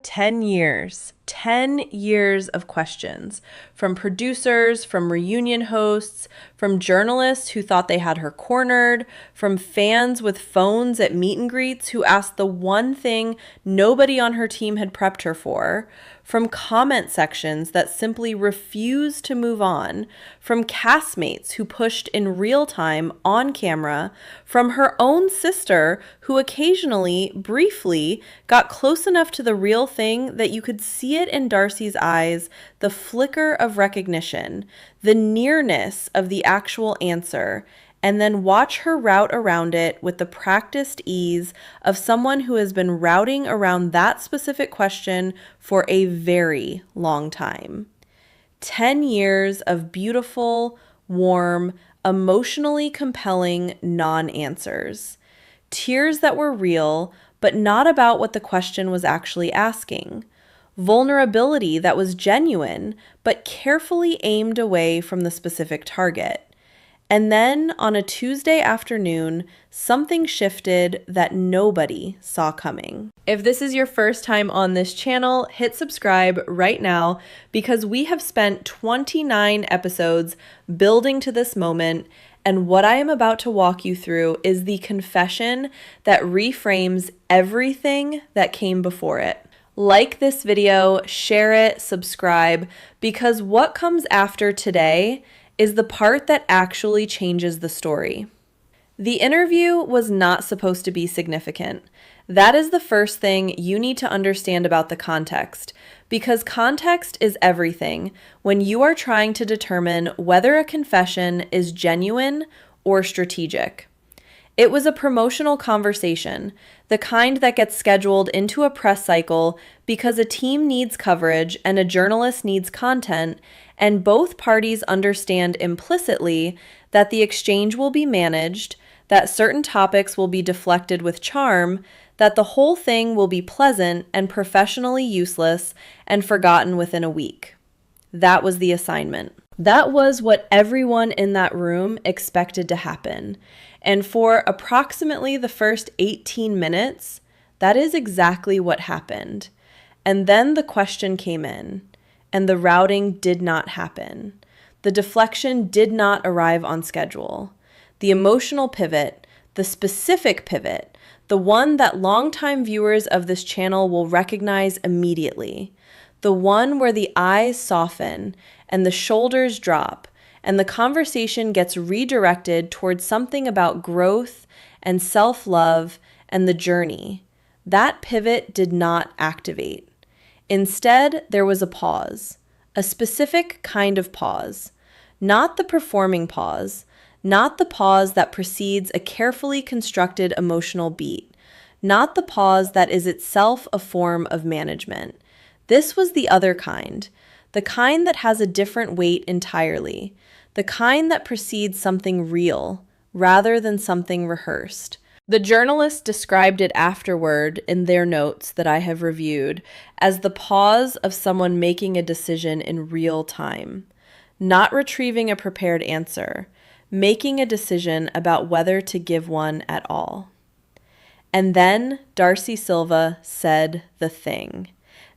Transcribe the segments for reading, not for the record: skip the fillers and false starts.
10 years. 10 years of questions from producers, from reunion hosts, from journalists who thought they had her cornered, from fans with phones at meet and greets who asked the one thing nobody on her team had prepped her for, from comment sections that simply refused to move on, from castmates who pushed in real time on camera, from her own sister who occasionally, briefly, got close enough to the real thing that you could see it in Darcy's eyes, the flicker of recognition, the nearness of the actual answer, and then watch her route around it with the practiced ease of someone who has been routing around that specific question for a very long time. 10 years of beautiful, warm, emotionally compelling non-answers. Tears that were real, but not about what the question was actually asking. Vulnerability that was genuine, but carefully aimed away from the specific target. And then, on a Tuesday afternoon, something shifted that nobody saw coming. If this is your first time on this channel, hit subscribe right now because we have spent 29 episodes building to this moment, and what I am about to walk you through is the confession that reframes everything that came before it. Like this video, share it, subscribe, because what comes after today is the part that actually changes the story. The interview was not supposed to be significant. That is the first thing you need to understand about the context, because context is everything when you are trying to determine whether a confession is genuine or strategic. It was a promotional conversation, the kind that gets scheduled into a press cycle because a team needs coverage and a journalist needs content, and both parties understand implicitly that the exchange will be managed, that certain topics will be deflected with charm, that the whole thing will be pleasant and professionally useless and forgotten within a week. That was the assignment. That was what everyone in that room expected to happen. And for approximately the first 18 minutes, that is exactly what happened. And then the question came in, and the routing did not happen. The deflection did not arrive on schedule. The emotional pivot, the specific pivot, the one that longtime viewers of this channel will recognize immediately, the one where the eyes soften and the shoulders drop, and the conversation gets redirected towards something about growth and self-love and the journey. That pivot did not activate. Instead, there was a pause, a specific kind of pause, not the performing pause, not the pause that precedes a carefully constructed emotional beat, not the pause that is itself a form of management. This was the other kind, the kind that has a different weight entirely, the kind that precedes something real rather than something rehearsed. The journalists described it afterward in their notes that I have reviewed as the pause of someone making a decision in real time, not retrieving a prepared answer, making a decision about whether to give one at all. And then Darcey Silva said the thing,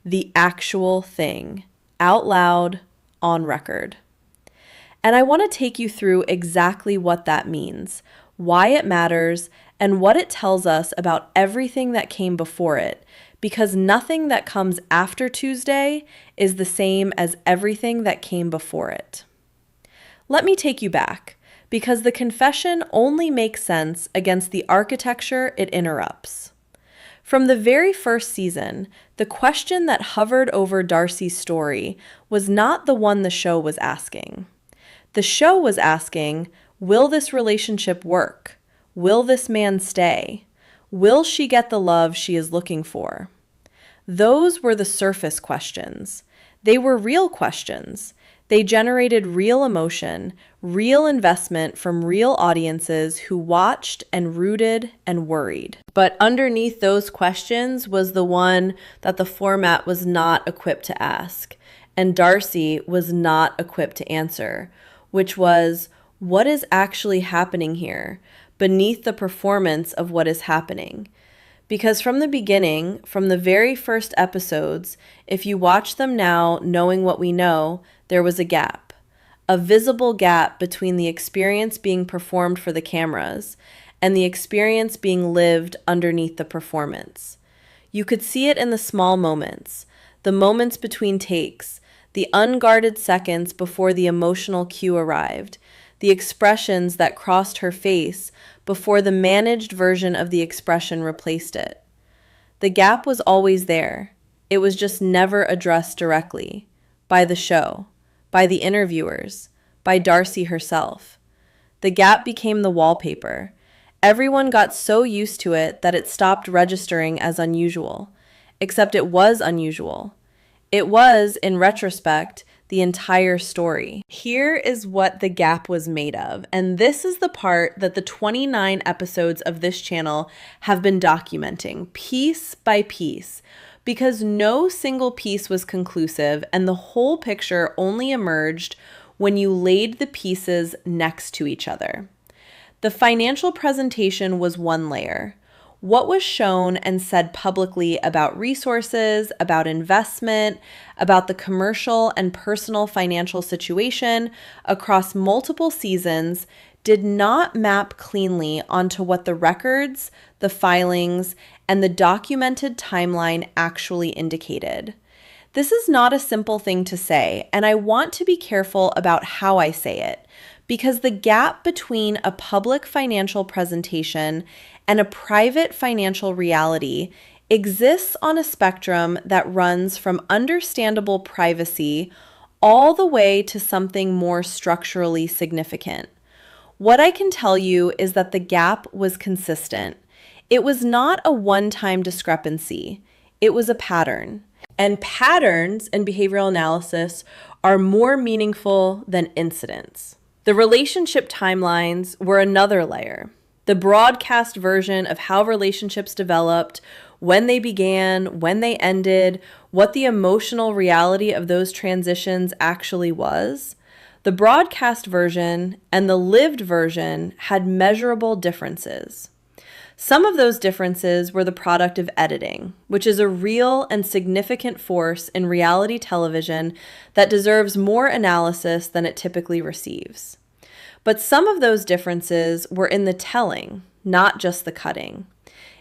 the actual thing, out loud, on record. And I want to take you through exactly what that means, why it matters, and what it tells us about everything that came before it, because nothing that comes after Tuesday is the same as everything that came before it. Let me take you back, because the confession only makes sense against the architecture it interrupts. From the very first season, the question that hovered over Darcy's story was not the one the show was asking. The show was asking, will this relationship work? Will this man stay? Will she get the love she is looking for? Those were the surface questions. They were real questions. They generated real emotion, real investment from real audiences who watched and rooted and worried. But underneath those questions was the one that the format was not equipped to ask, and Darcy was not equipped to answer, which was, what is actually happening here beneath the performance of what is happening? Because from the beginning, from the very first episodes, if you watch them now knowing what we know, there was a gap. A visible gap between the experience being performed for the cameras and the experience being lived underneath the performance. You could see it in the small moments, the moments between takes, the unguarded seconds before the emotional cue arrived, the expressions that crossed her face before the managed version of the expression replaced it. The gap was always there. It was just never addressed directly, by the show, by the interviewers, by Darcy herself. The gap became the wallpaper. Everyone got so used to it that it stopped registering as unusual, except it was unusual. It was, in retrospect, the entire story. Here is what the gap was made of, and this is the part that the 29 episodes of this channel have been documenting, piece by piece, because no single piece was conclusive, and the whole picture only emerged when you laid the pieces next to each other. The financial presentation was one layer. What was shown and said publicly about resources, about investment, about the commercial and personal financial situation across multiple seasons did not map cleanly onto what the records, the filings, and the documented timeline actually indicated. This is not a simple thing to say, and I want to be careful about how I say it, because the gap between a public financial presentation and a private financial reality exists on a spectrum that runs from understandable privacy all the way to something more structurally significant. What I can tell you is that the gap was consistent. It was not a one-time discrepancy. It was a pattern. And patterns in behavioral analysis are more meaningful than incidents. The relationship timelines were another layer. The broadcast version of how relationships developed, when they began, when they ended, what the emotional reality of those transitions actually was. The broadcast version and the lived version had measurable differences. Some of those differences were the product of editing, which is a real and significant force in reality television that deserves more analysis than it typically receives. But some of those differences were in the telling, not just the cutting,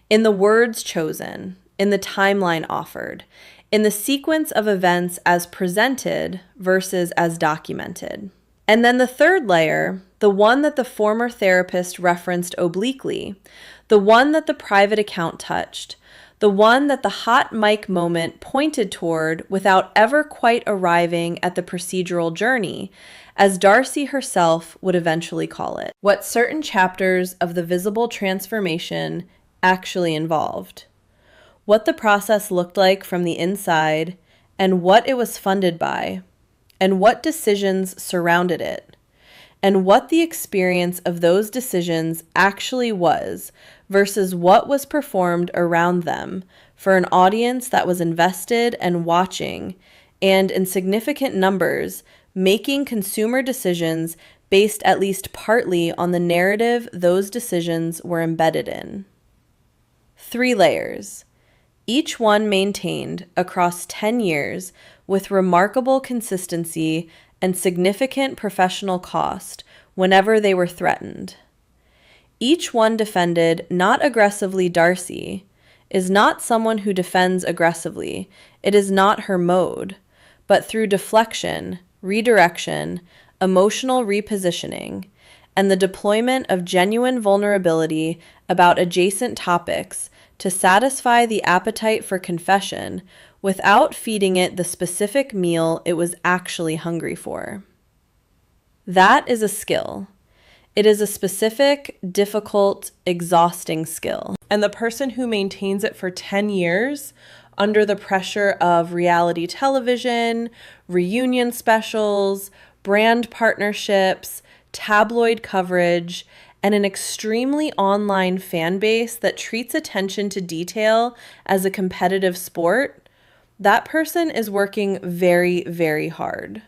in the words chosen, in the timeline offered, in the sequence of events as presented versus as documented. And then the third layer, the one that the former therapist referenced obliquely, the one that the private account touched, the one that the hot mic moment pointed toward without ever quite arriving at the procedural journey, as Darcy herself would eventually call it. What certain chapters of the visible transformation actually involved. What the process looked like from the inside, and what it was funded by, and what decisions surrounded it, and what the experience of those decisions actually was versus what was performed around them for an audience that was invested and watching, and in significant numbers, making consumer decisions based at least partly on the narrative those decisions were embedded in. 3 layers, each one maintained across 10 years with remarkable consistency and significant professional cost whenever they were threatened. Each one defended not aggressively. Darcy is not someone who defends aggressively. It is not her mode, but through deflection, redirection, emotional repositioning, and the deployment of genuine vulnerability about adjacent topics to satisfy the appetite for confession without feeding it the specific meal it was actually hungry for. That is a skill. It is a specific, difficult, exhausting skill. And the person who maintains it for 10 years under the pressure of reality television, reunion specials, brand partnerships, tabloid coverage, and an extremely online fan base that treats attention to detail as a competitive sport, that person is working very, very hard.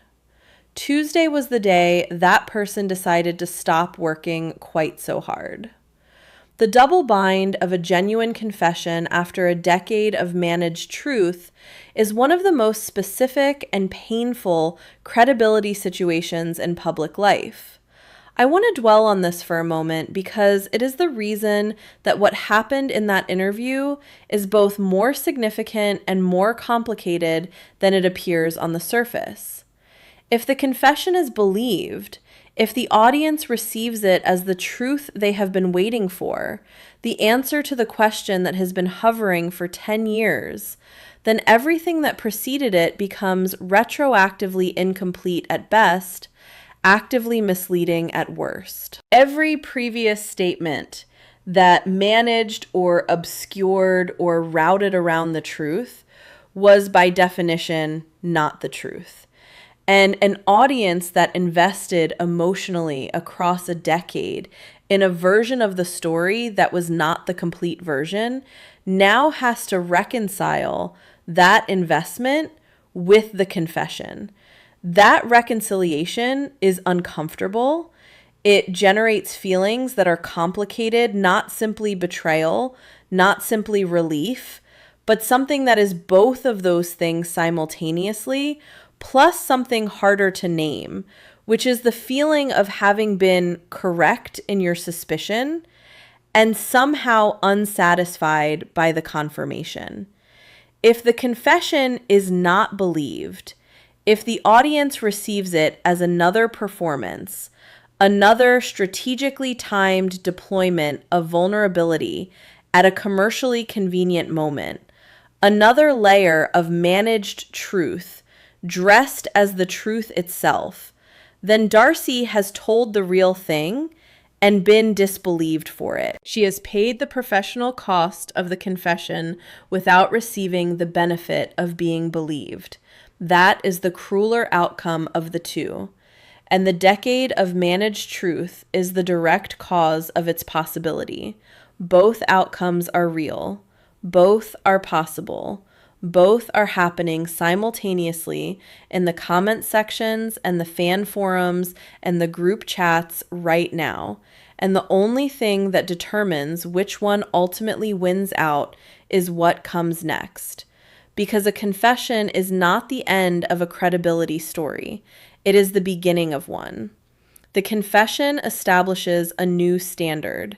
Tuesday was the day that person decided to stop working quite so hard. The double bind of a genuine confession after a decade of managed truth is one of the most specific and painful credibility situations in public life. I want to dwell on this for a moment because it is the reason that what happened in that interview is both more significant and more complicated than it appears on the surface. If the confession is believed, if the audience receives it as the truth they have been waiting for, the answer to the question that has been hovering for 10 years, then everything that preceded it becomes retroactively incomplete at best, actively misleading at worst. Every previous statement that managed or obscured or routed around the truth was by definition not the truth. And an audience that invested emotionally across a decade in a version of the story that was not the complete version now has to reconcile that investment with the confession. That reconciliation is uncomfortable. It generates feelings that are complicated, not simply betrayal, not simply relief, but something that is both of those things simultaneously, plus something harder to name, which is the feeling of having been correct in your suspicion and somehow unsatisfied by the confirmation. If the confession is not believed, if the audience receives it as another performance, another strategically timed deployment of vulnerability at a commercially convenient moment, another layer of managed truth dressed as the truth itself, then Darcy has told the real thing and been disbelieved for it. She has paid the professional cost of the confession without receiving the benefit of being believed. That is the crueler outcome of the two. And the decade of managed truth is the direct cause of its possibility. Both outcomes are real. Both are possible. Both are happening simultaneously in the comment sections and the fan forums and the group chats right now. And the only thing that determines which one ultimately wins out is what comes next. Because a confession is not the end of a credibility story. It is the beginning of one. The confession establishes a new standard.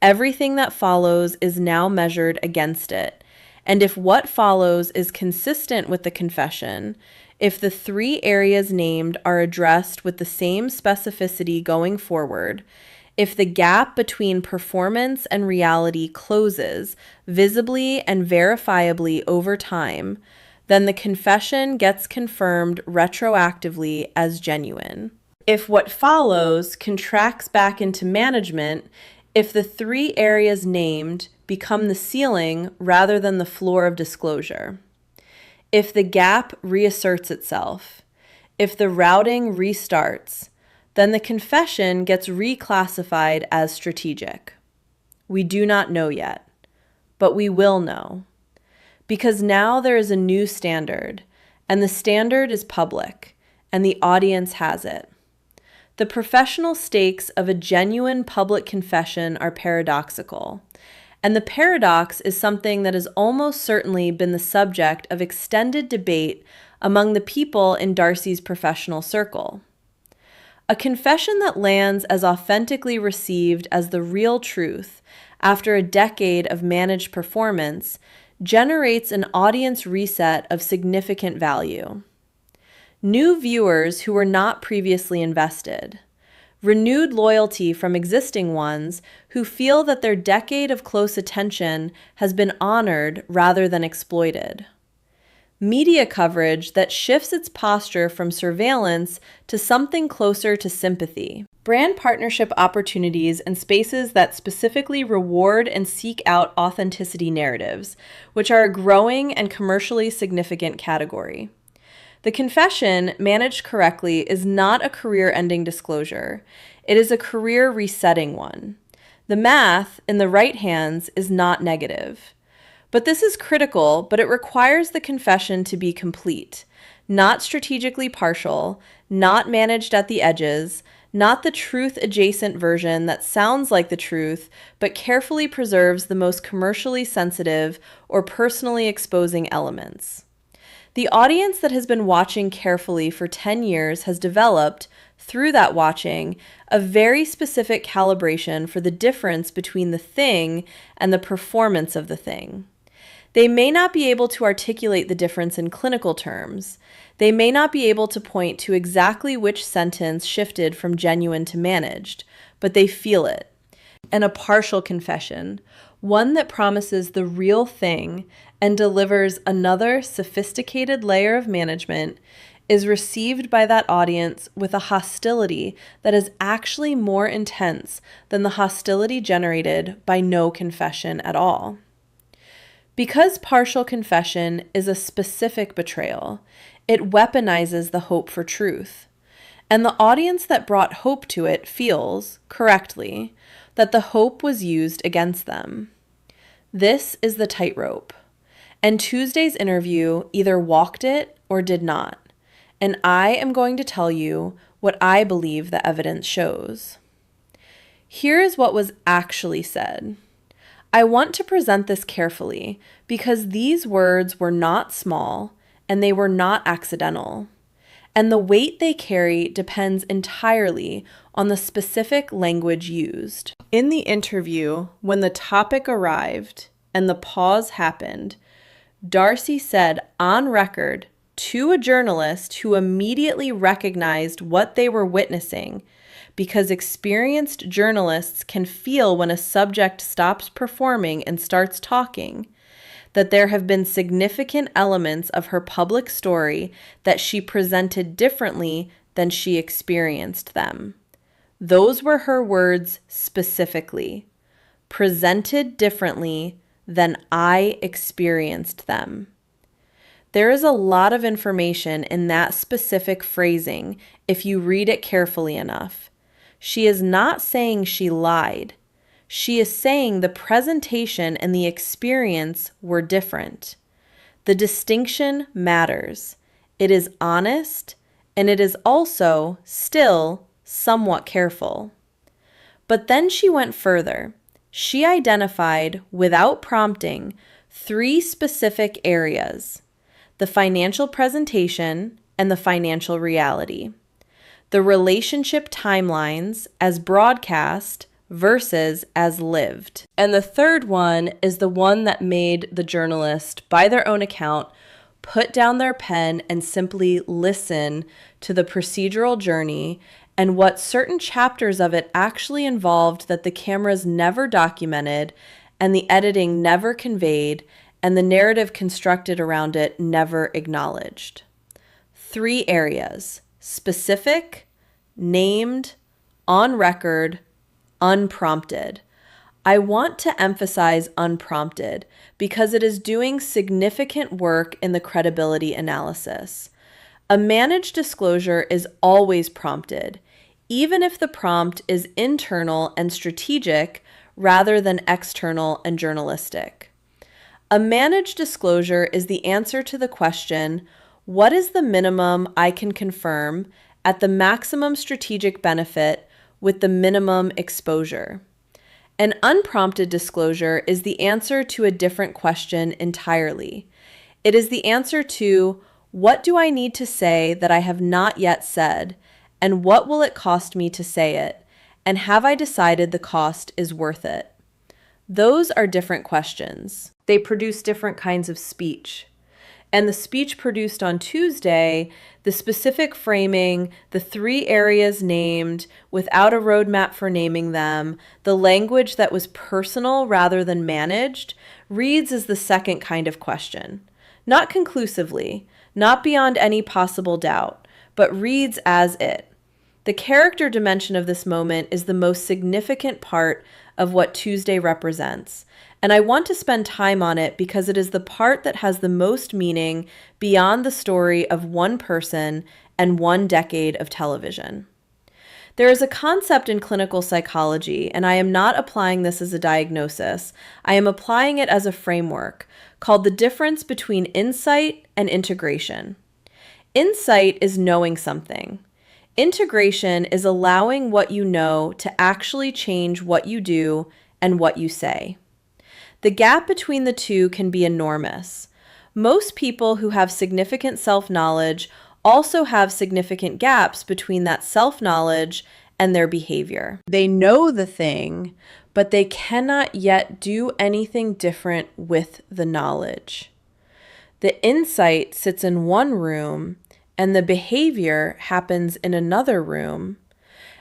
Everything that follows is now measured against it. And if what follows is consistent with the confession, if the three areas named are addressed with the same specificity going forward, if the gap between performance and reality closes visibly and verifiably over time, then the confession gets confirmed retroactively as genuine. If what follows contracts back into management, if the three areas named become the ceiling rather than the floor of disclosure, if the gap reasserts itself, if the routing restarts, then the confession gets reclassified as strategic. We do not know yet, but we will know. Because now there is a new standard, and the standard is public, and the audience has it. The professional stakes of a genuine public confession are paradoxical, and the paradox is something that has almost certainly been the subject of extended debate among the people in Darcy's professional circle. A confession that lands as authentically received as the real truth after a decade of managed performance generates an audience reset of significant value. New viewers who were not previously invested. Renewed loyalty from existing ones who feel that their decade of close attention has been honored rather than exploited. Media coverage that shifts its posture from surveillance to something closer to sympathy. Brand partnership opportunities and spaces that specifically reward and seek out authenticity narratives, which are a growing and commercially significant category. The confession, managed correctly, is not a career-ending disclosure. It is a career-resetting one. The math, in the right hands, is not negative. But this is critical, but it requires the confession to be complete, not strategically partial, not managed at the edges, not the truth-adjacent version that sounds like the truth but carefully preserves the most commercially sensitive or personally exposing elements. The audience that has been watching carefully for 10 years has developed, through that watching, a very specific calibration for the difference between the thing and the performance of the thing. They may not be able to articulate the difference in clinical terms. They may not be able to point to exactly which sentence shifted from genuine to managed, but they feel it. And a partial confession, one that promises the real thing and delivers another sophisticated layer of management, is received by that audience with a hostility that is actually more intense than the hostility generated by no confession at all. Because partial confession is a specific betrayal, it weaponizes the hope for truth. And the audience that brought hope to it feels, correctly, that the hope was used against them. This is the tightrope. And Tuesday's interview either walked it or did not. And I am going to tell you what I believe the evidence shows. Here is what was actually said. I want to present this carefully because these words were not small and they were not accidental. And the weight they carry depends entirely on the specific language used. In the interview, when the topic arrived and the pause happened, Darcy said on record to a journalist who immediately recognized what they were witnessing, because experienced journalists can feel when a subject stops performing and starts talking, that there have been significant elements of her public story that she presented differently than she experienced them. Those were her words specifically. Presented differently than I experienced them. There is a lot of information in that specific phrasing if you read it carefully enough. She is not saying she lied. She is saying the presentation and the experience were different. The distinction matters. It is honest, and it is also still somewhat careful. But then she went further. She identified, without prompting, 3 specific areas: the financial presentation and the financial reality, the relationship timelines as broadcast versus as lived. And the third one is the one that made the journalist, by their own account, put down their pen and simply listen to the procedural journey and what certain chapters of it actually involved that the cameras never documented and the editing never conveyed and the narrative constructed around it never acknowledged. 3 areas: specific, named, on record, unprompted. I want to emphasize unprompted because it is doing significant work in the credibility analysis. A managed disclosure is always prompted, even if the prompt is internal and strategic rather than external and journalistic. A managed disclosure is the answer to the question, what is the minimum I can confirm at the maximum strategic benefit with the minimum exposure? An unprompted disclosure is the answer to a different question entirely. It is the answer to, what do I need to say that I have not yet said, and what will it cost me to say it, and have I decided the cost is worth it? Those are different questions. They produce different kinds of speech. And the speech produced on Tuesday, the specific framing, the 3 areas named without a roadmap for naming them, the language that was personal rather than managed, reads as the second kind of question. Not conclusively, not beyond any possible doubt, but reads as it. The character dimension of this moment is the most significant part of what Tuesday represents. And I want to spend time on it because it is the part that has the most meaning beyond the story of one person and 1 decade of television. There is a concept in clinical psychology, and I am not applying this as a diagnosis. I am applying it as a framework called the difference between insight and integration. Insight is knowing something. Integration is allowing what you know to actually change what you do and what you say. The gap between the two can be enormous. Most people who have significant self-knowledge also have significant gaps between that self-knowledge and their behavior. They know the thing, but they cannot yet do anything different with the knowledge. The insight sits in one room, and the behavior happens in another room,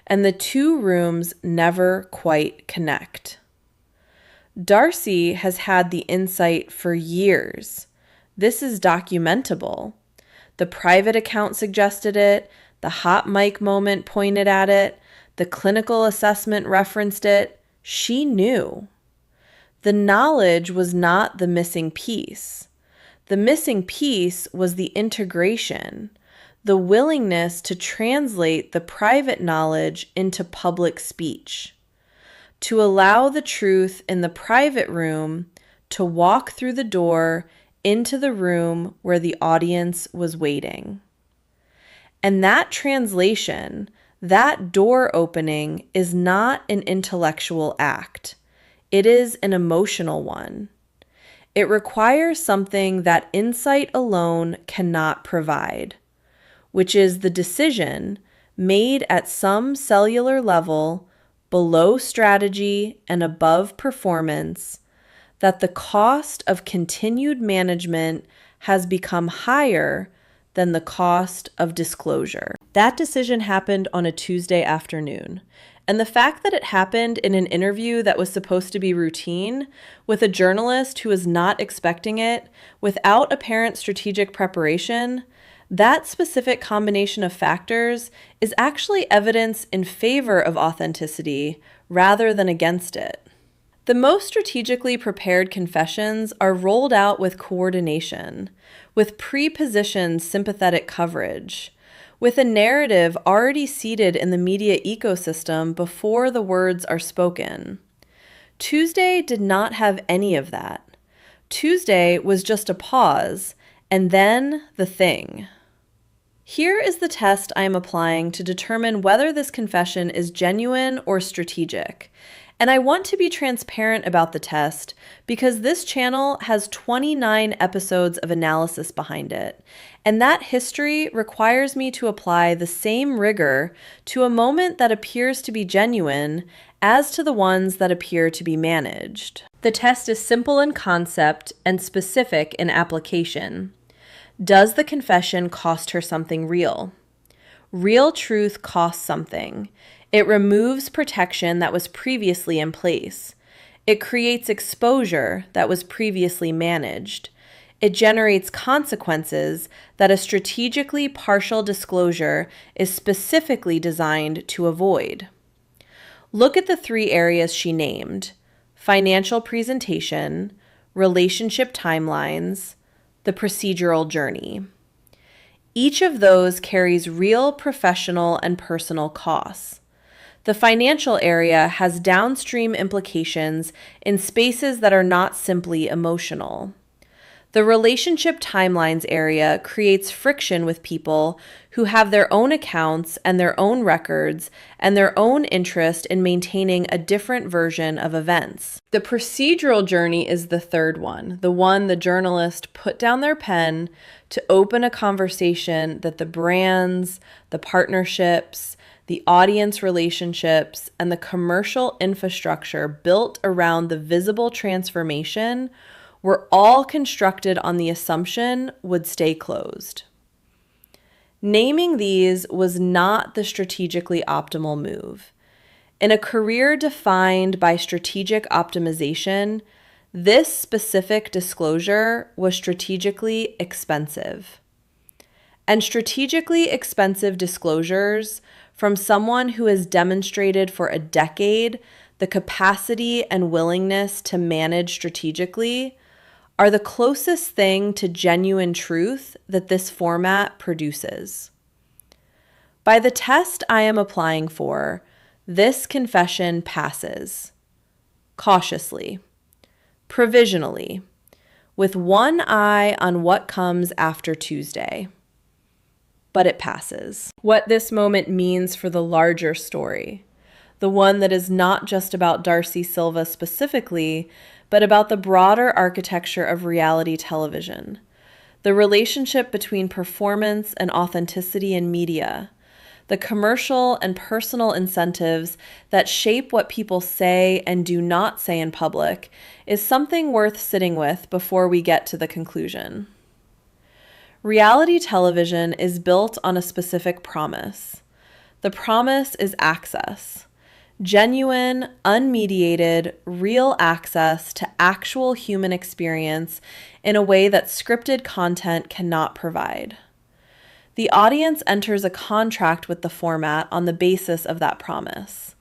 and the two rooms never quite connect. Darcy has had the insight for years. This is documentable. The private account suggested it, the hot mic moment pointed at it, the clinical assessment referenced it. She knew. The knowledge was not the missing piece. The missing piece was the integration, the willingness to translate the private knowledge into public speech, to allow the truth in the private room to walk through the door into the room where the audience was waiting. And that translation, that door opening, is not an intellectual act. It is an emotional one. It requires something that insight alone cannot provide, which is the decision made at some cellular level below strategy and above performance that the cost of continued management has become higher than the cost of disclosure. That decision happened on a Tuesday afternoon. And the fact that it happened in an interview that was supposed to be routine, with a journalist who was not expecting it, without apparent strategic preparation, that specific combination of factors is actually evidence in favor of authenticity rather than against it. The most strategically prepared confessions are rolled out with coordination, with pre-positioned sympathetic coverage, with a narrative already seated in the media ecosystem before the words are spoken. Tuesday did not have any of that. Tuesday was just a pause, and then the thing. Here is the test I am applying to determine whether this confession is genuine or strategic. And I want to be transparent about the test because this channel has 29 episodes of analysis behind it. And that history requires me to apply the same rigor to a moment that appears to be genuine as to the ones that appear to be managed. The test is simple in concept and specific in application. Does the confession cost her something real? Real truth costs something. It removes protection that was previously in place. It creates exposure that was previously managed. It generates consequences that a strategically partial disclosure is specifically designed to avoid. Look at the three areas she named: financial presentation, relationship timelines, the procedural journey. Each of those carries real professional and personal costs. The financial area has downstream implications in spaces that are not simply emotional. The relationship timelines area creates friction with people who have their own accounts and their own records and their own interest in maintaining a different version of events. The procedural journey is the third one, the one the journalist put down their pen to open a conversation that the brands, the partnerships, the audience relationships, and the commercial infrastructure built around the visible transformation were all constructed on the assumption would stay closed. Naming these was not the strategically optimal move. In a career defined by strategic optimization, this specific disclosure was strategically expensive. And strategically expensive disclosures from someone who has demonstrated for a decade the capacity and willingness to manage strategically are the closest thing to genuine truth that this format produces. By the test I am applying for, this confession passes cautiously, provisionally, with one eye on what comes after Tuesday. but it passes. What this moment means for the larger story, the one that is not just about Darcey Silva specifically, but about the broader architecture of reality television, the relationship between performance and authenticity in media, the commercial and personal incentives that shape what people say and do not say in public, is something worth sitting with before we get to the conclusion. Reality television is built on a specific promise. The promise is access. Genuine, unmediated, real access to actual human experience in a way that scripted content cannot provide. The audience enters a contract with the format on the basis of that promise.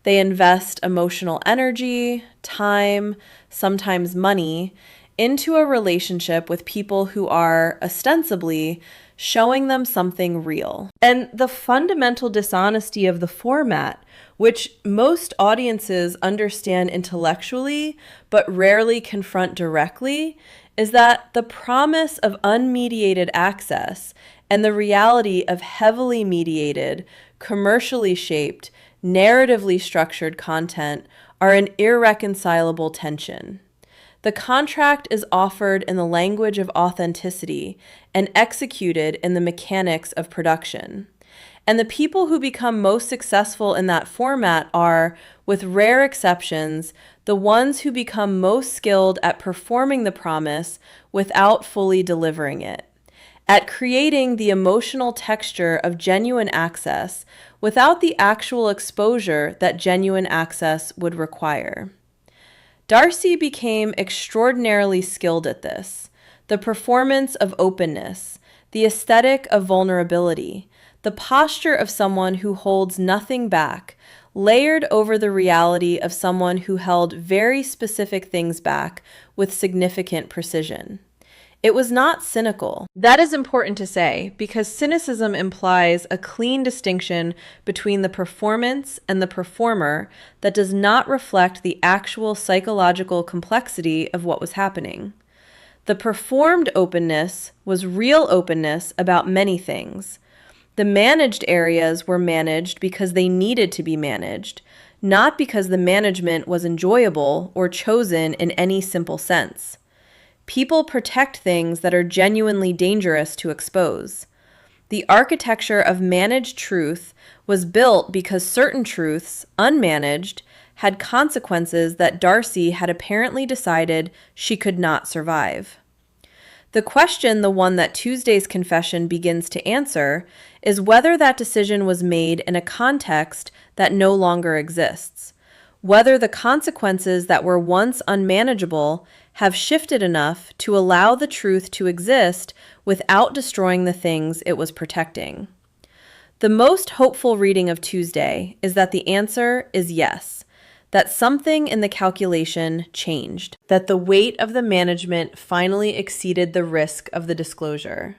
They invest emotional energy, time, sometimes money, into a relationship with people who are, ostensibly, showing them something real. And the fundamental dishonesty of the format, which most audiences understand intellectually but rarely confront directly, is that the promise of unmediated access and the reality of heavily mediated, commercially shaped, narratively structured content are an irreconcilable tension. The contract is offered in the language of authenticity and executed in the mechanics of production. And the people who become most successful in that format are, with rare exceptions, the ones who become most skilled at performing the promise without fully delivering it, at creating the emotional texture of genuine access without the actual exposure that genuine access would require. Darcy became extraordinarily skilled at this, the performance of openness, the aesthetic of vulnerability, the posture of someone who holds nothing back, layered over the reality of someone who held very specific things back with significant precision. It was not cynical. That is important to say because cynicism implies a clean distinction between the performance and the performer that does not reflect the actual psychological complexity of what was happening. The performed openness was real openness about many things. The managed areas were managed because they needed to be managed, not because the management was enjoyable or chosen in any simple sense. People protect things that are genuinely dangerous to expose. The architecture of managed truth was built because certain truths, unmanaged, had consequences that Darcy had apparently decided she could not survive. The question, the one that Tuesday's confession begins to answer, is whether that decision was made in a context that no longer exists, whether the consequences that were once unmanageable have shifted enough to allow the truth to exist without destroying the things it was protecting. The most hopeful reading of Tuesday is that the answer is yes, that something in the calculation changed, that the weight of the management finally exceeded the risk of the disclosure,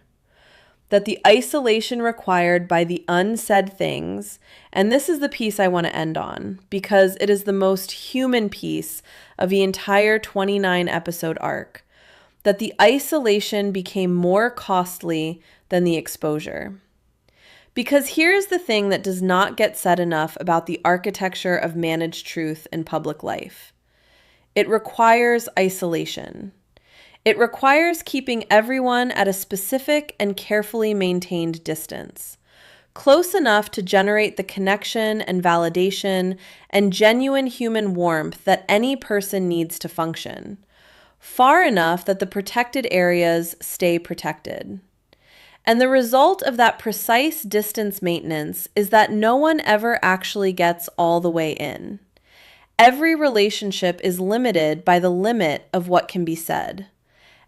that the isolation required by the unsaid things, and this is the piece I want to end on, because it is the most human piece of the entire 29-episode arc, that the isolation became more costly than the exposure. Because here's the thing that does not get said enough about the architecture of managed truth in public life. It requires isolation. It requires keeping everyone at a specific and carefully maintained distance, close enough to generate the connection and validation and genuine human warmth that any person needs to function, far enough that the protected areas stay protected. And the result of that precise distance maintenance is that no one ever actually gets all the way in. Every relationship is limited by the limit of what can be said.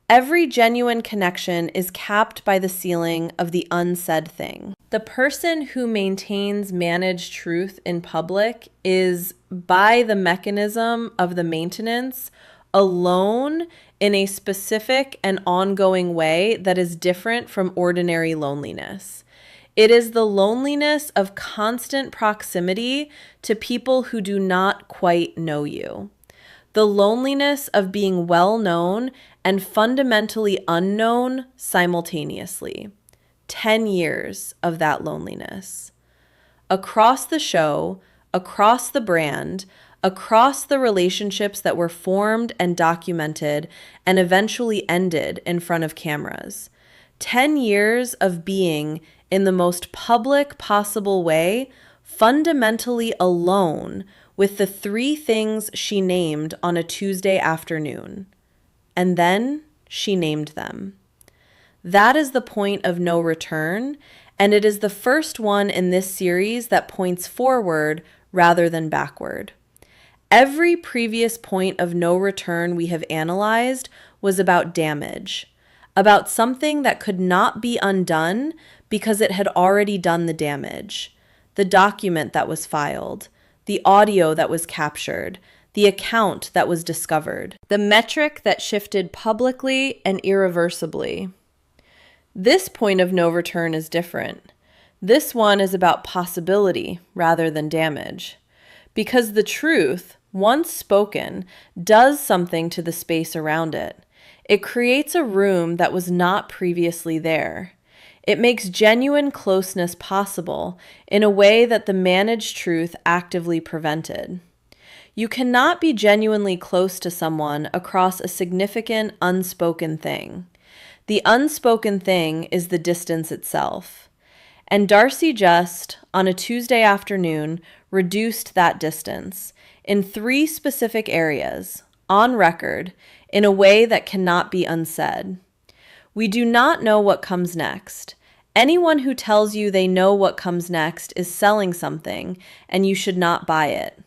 Every genuine connection is capped by the ceiling of the unsaid thing. The person who maintains managed truth in public is, by the mechanism of the maintenance, alone in a specific and ongoing way that is different from ordinary loneliness. It is the loneliness of constant proximity to people who do not quite know you. The loneliness of being well known and fundamentally unknown simultaneously. 10 years of that loneliness. Across the show, across the brand, across the relationships that were formed and documented and eventually ended in front of cameras. 10 years of being in the most public possible way, fundamentally alone with the 3 things she named on a Tuesday afternoon. And then she named them. That is the point of no return, and it is the first one in this series that points forward rather than backward. Every previous point of no return we have analyzed was about damage, about something that could not be undone because it had already done the damage. The document that was filed, the audio that was captured, the account that was discovered, the metric that shifted publicly and irreversibly. This point of no return is different. This one is about possibility rather than damage. Because the truth, once spoken, does something to the space around it. It creates a room that was not previously there. It makes genuine closeness possible in a way that the managed truth actively prevented. You cannot be genuinely close to someone across a significant unspoken thing. The unspoken thing is the distance itself. And Darcy just, on a Tuesday afternoon, reduced that distance in 3 specific areas, on record, in a way that cannot be unsaid. We do not know what comes next. Anyone who tells you they know what comes next is selling something, and you should not buy it.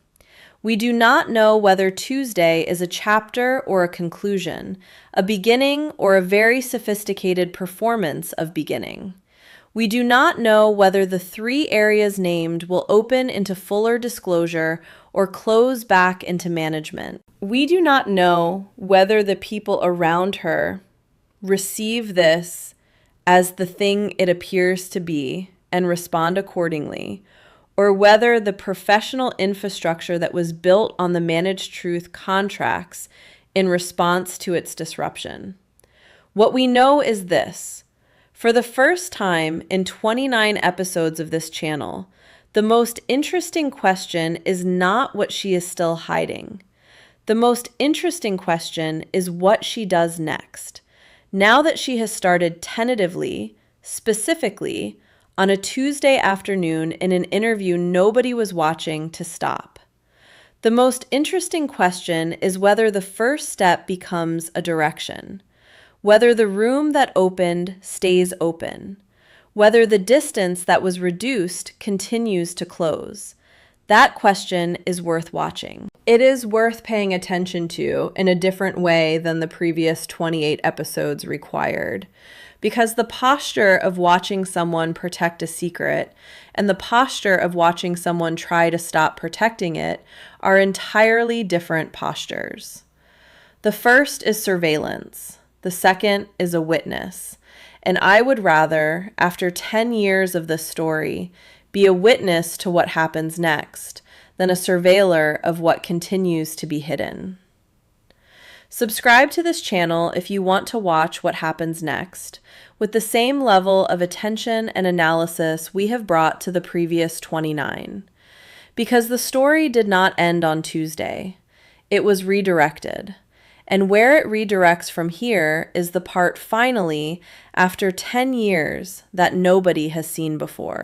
We do not know whether Tuesday is a chapter or a conclusion, a beginning or a very sophisticated performance of beginning. We do not know whether the 3 areas named will open into fuller disclosure or close back into management. We do not know whether the people around her receive this as the thing it appears to be and respond accordingly, or whether the professional infrastructure that was built on the managed truth contracts in response to its disruption. What we know is this. For the first time in 29 episodes of this channel, the most interesting question is not what she is still hiding. The most interesting question is what she does next. Now that she has started tentatively, specifically, on a Tuesday afternoon in an interview nobody was watching to stop. The most interesting question is whether the first step becomes a direction, whether the room that opened stays open, whether the distance that was reduced continues to close. That question is worth watching. It is worth paying attention to in a different way than the previous 28 episodes required. Because the posture of watching someone protect a secret and the posture of watching someone try to stop protecting it are entirely different postures. The first is surveillance. The second is a witness. And I would rather, after 10 years of this story, be a witness to what happens next than a surveiller of what continues to be hidden. Subscribe to this channel if you want to watch what happens next, with the same level of attention and analysis we have brought to the previous 29. Because the story did not end on Tuesday. It was redirected. And where it redirects from here is the part finally, after 10 years, that nobody has seen before.